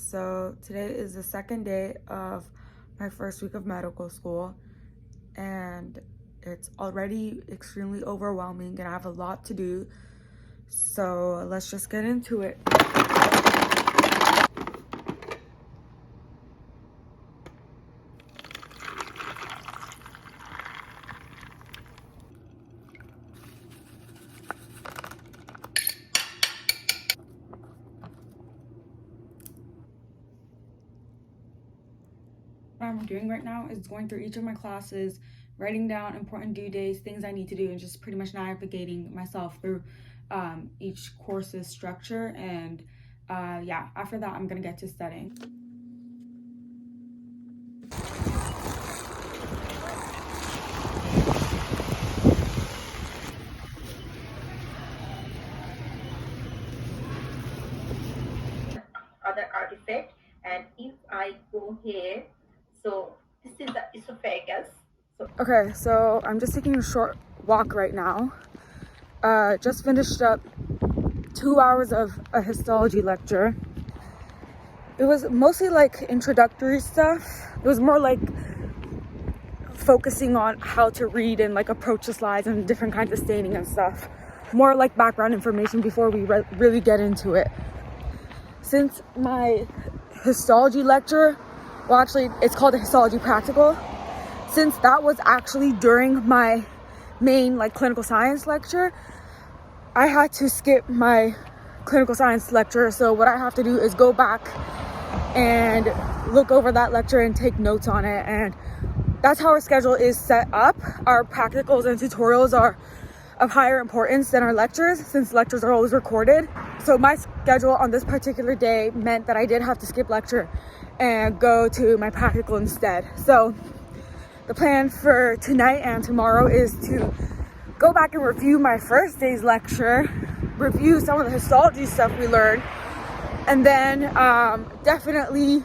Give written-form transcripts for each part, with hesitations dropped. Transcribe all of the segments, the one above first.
So today is the second day of my first week of medical school, and it's already extremely overwhelming and I have a lot to do. So let's just get into it. What I'm doing right now is going through each of my classes, writing down important due dates, things I need to do, and just pretty much navigating myself through each course's structure. And yeah, after that, I'm gonna get to studying. Other artifact, and if I go here, so this is the esophagus. Okay, so I'm just taking a short walk right now. Just finished up 2 hours of a histology lecture. It was mostly like introductory stuff. It was more like focusing on how to read and like approach the slides and different kinds of staining and stuff. More like background information before we really get into it. Since my histology lecture, well actually it's called a histology practical, since that was actually during my main like clinical science lecture, I had to skip my clinical science lecture. So what I have to do is go back and look over that lecture and take notes on it. And that's how our schedule is set up. Our practicals and tutorials are of higher importance than our lectures, since lectures are always recorded. So my schedule on this particular day meant that I did have to skip lecture and go to my practical instead. So the plan for tonight and tomorrow is to go back and review my first day's lecture, review some of the histology stuff we learned, and then definitely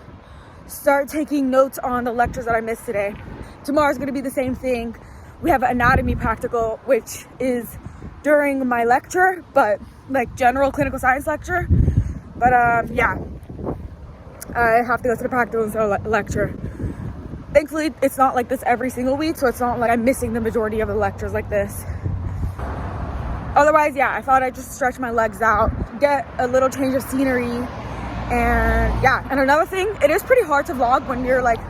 start taking notes on the lectures that I missed today. Tomorrow's gonna be the same thing. We have an anatomy practical, which is during my lecture, but like general clinical science lecture. But yeah, I have to go to the practical instead of lecture. Thankfully, it's not like this every single week, so it's not like I'm missing the majority of the lectures like this. Otherwise, yeah, I thought I'd just stretch my legs out, get a little change of scenery, and yeah. And another thing, it is pretty hard to vlog when you're like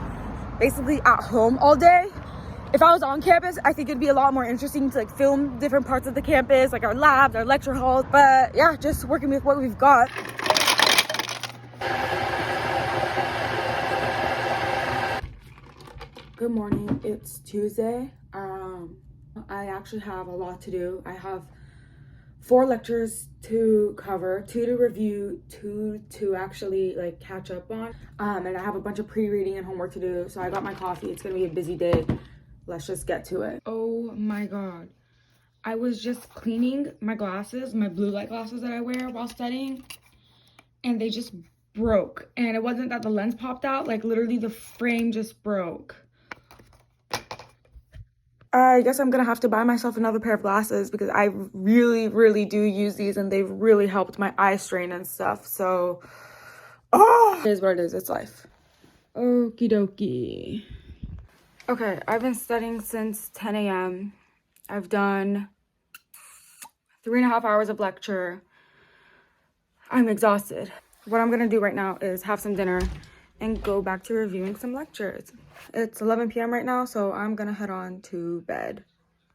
basically at home all day. If I was on campus, I think it'd be a lot more interesting to like film different parts of the campus, like our labs, our lecture halls. But yeah, just working with what we've got. Good morning, it's Tuesday. I actually have a lot to do. I have 4 lectures to cover, 2 to review, 2 to actually like catch up on. And I have a bunch of pre-reading and homework to do. So I got my coffee. It's gonna be a busy day. Let's just get to it. Oh my God. I was just cleaning my glasses, my blue light glasses that I wear while studying, and they just broke. And it wasn't that the lens popped out, like literally the frame just broke. I guess I'm gonna have to buy myself another pair of glasses because I really do use these and they've really helped my eye strain and stuff. So, it is what it is, it's life. Okie dokie. Okay, I've been studying since 10 a.m. I've done 3.5 hours of lecture. I'm exhausted. What I'm gonna do right now is have some dinner and go back to reviewing some lectures. It's 11 p.m. right now, so I'm gonna head on to bed.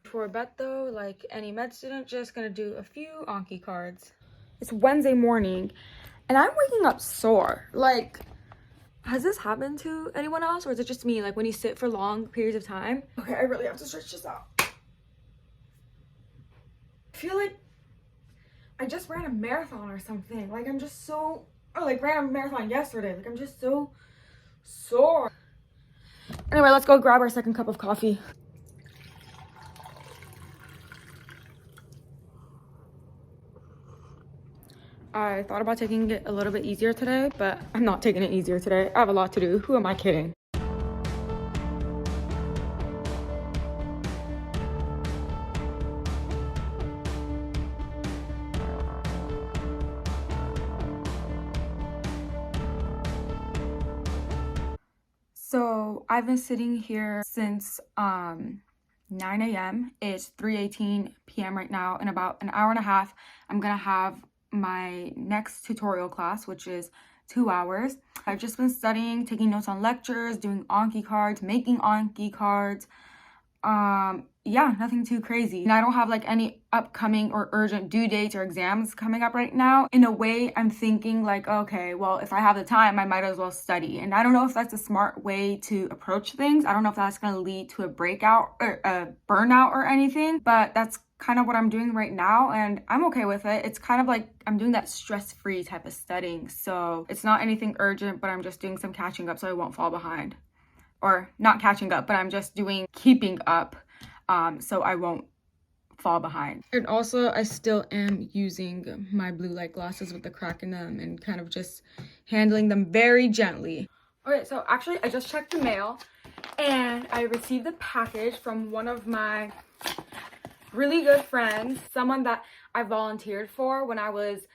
Before bed though, like any med student, just gonna do a few Anki cards. It's Wednesday morning and I'm waking up sore. Like, has this happened to anyone else, or is it just me? Like when you sit for long periods of time? Okay, I really have to stretch this out. I feel like I just ran a marathon or something. Like I'm just so, or like ran a marathon yesterday. Like I'm just so sore. Anyway, let's go grab our second cup of coffee. I thought about taking it a little bit easier today, but I'm not taking it easier today. I have a lot to do. Who am I kidding? So I've been sitting here since 9 a.m. It's 3:18 p.m. right now. In about an hour and a half, I'm gonna have my next tutorial class, which is 2 hours. I've just been studying, taking notes on lectures, doing Anki cards, making Anki cards. Yeah, nothing too crazy. And I don't have like any upcoming or urgent due dates or exams coming up right now. In a way, I'm thinking like, okay, well, if I have the time, I might as well study. And I don't know if that's a smart way to approach things. I don't know if that's going to lead to a breakout or a burnout or anything, but that's kind of what I'm doing right now, and I'm okay with it. It's kind of like I'm doing that stress-free type of studying. So it's not anything urgent, but I'm just doing some catching up so I won't fall behind. Or not catching up, but I'm just doing keeping up so I won't fall behind. And also, I still am using my blue light glasses with the crack in them and kind of just handling them very gently. Okay, so actually, I just checked the mail and I received a package from one of my really good friends, someone that I volunteered for when I was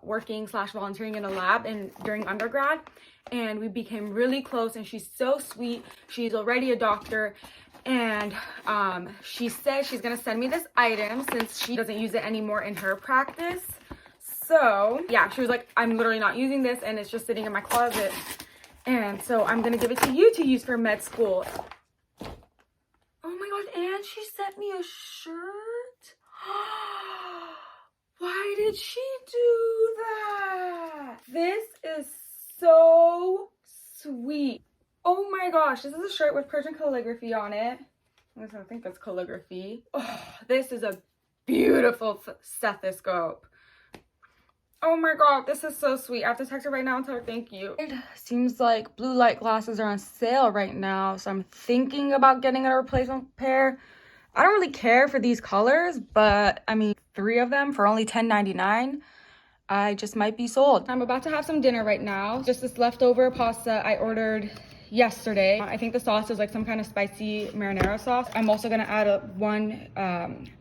working/volunteering in a lab during undergrad, and we became really close, and she's so sweet. She's already a doctor, and she said she's gonna send me this item since she doesn't use it anymore in her practice. So yeah, she was like, I'm literally not using this and it's just sitting in my closet, and so I'm gonna give it to you to use for med school. Oh my god, and she sent me a shirt. Why did she do that? This is so sweet. Oh my gosh, this is a shirt with Persian calligraphy on it. I think that's calligraphy. Oh, this is a beautiful stethoscope. Oh my god, this is so sweet. I have to text her right now and tell her thank you. It seems like blue light glasses are on sale right now, so I'm thinking about getting a replacement pair. I don't really care for these colors, but I mean, 3 of them for only $10.99. I just might be sold. I'm about to have some dinner right now. Just this leftover pasta I ordered yesterday. I think the sauce is like some kind of spicy marinara sauce. I'm also gonna add one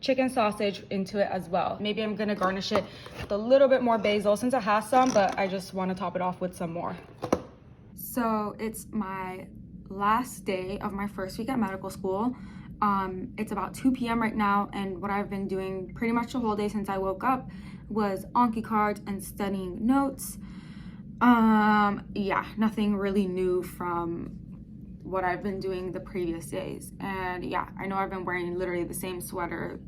chicken sausage into it as well. Maybe I'm gonna garnish it with a little bit more basil since it has some, but I just want to top it off with some more. So it's my last day of my first week at medical school. It's about 2 p.m. right now, and what I've been doing pretty much the whole day since I woke up was Anki cards and studying notes. Yeah, nothing really new from what I've been doing the previous days. And yeah, I know I've been wearing literally the same sweater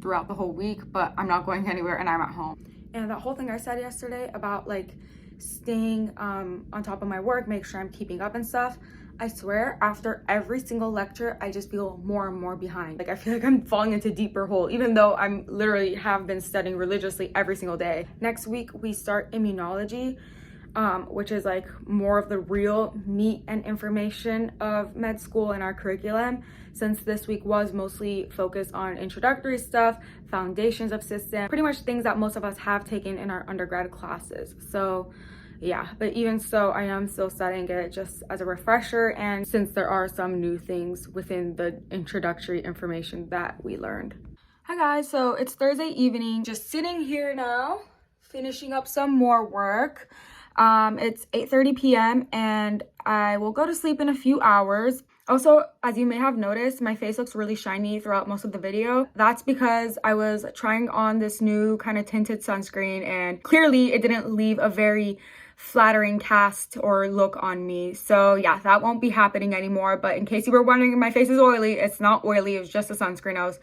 throughout the whole week, but I'm not going anywhere and I'm at home. And that whole thing I said yesterday about like staying on top of my work, make sure I'm keeping up and stuff, I swear after every single lecture I just feel more and more behind. Like I feel like I'm falling into a deeper hole, even though I'm literally have been studying religiously every single day. Next week we start immunology, which is like more of the real meat and information of med school and our curriculum, since this week was mostly focused on introductory stuff, foundations of system, pretty much things that most of us have taken in our undergrad classes. So yeah, but even so, I am still studying it just as a refresher, and since there are some new things within the introductory information that we learned. Hi guys, so it's Thursday evening, just sitting here now, finishing up some more work. It's 8:30 p.m. and I will go to sleep in a few hours. Also, as you may have noticed, my face looks really shiny throughout most of the video. That's because I was trying on this new kind of tinted sunscreen, and clearly it didn't leave a very flattering cast or look on me. So yeah, that won't be happening anymore. But in case you were wondering if my face is oily, it's not oily. It was just a sunscreen I was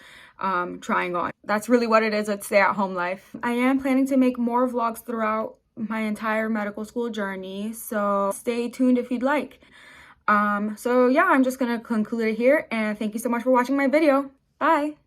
trying on. That's really what it is with stay-at-home life. I am planning to make more vlogs throughout my entire medical school journey, so stay tuned if you'd like. So yeah, I'm just gonna conclude it here, and thank you so much for watching my video. Bye.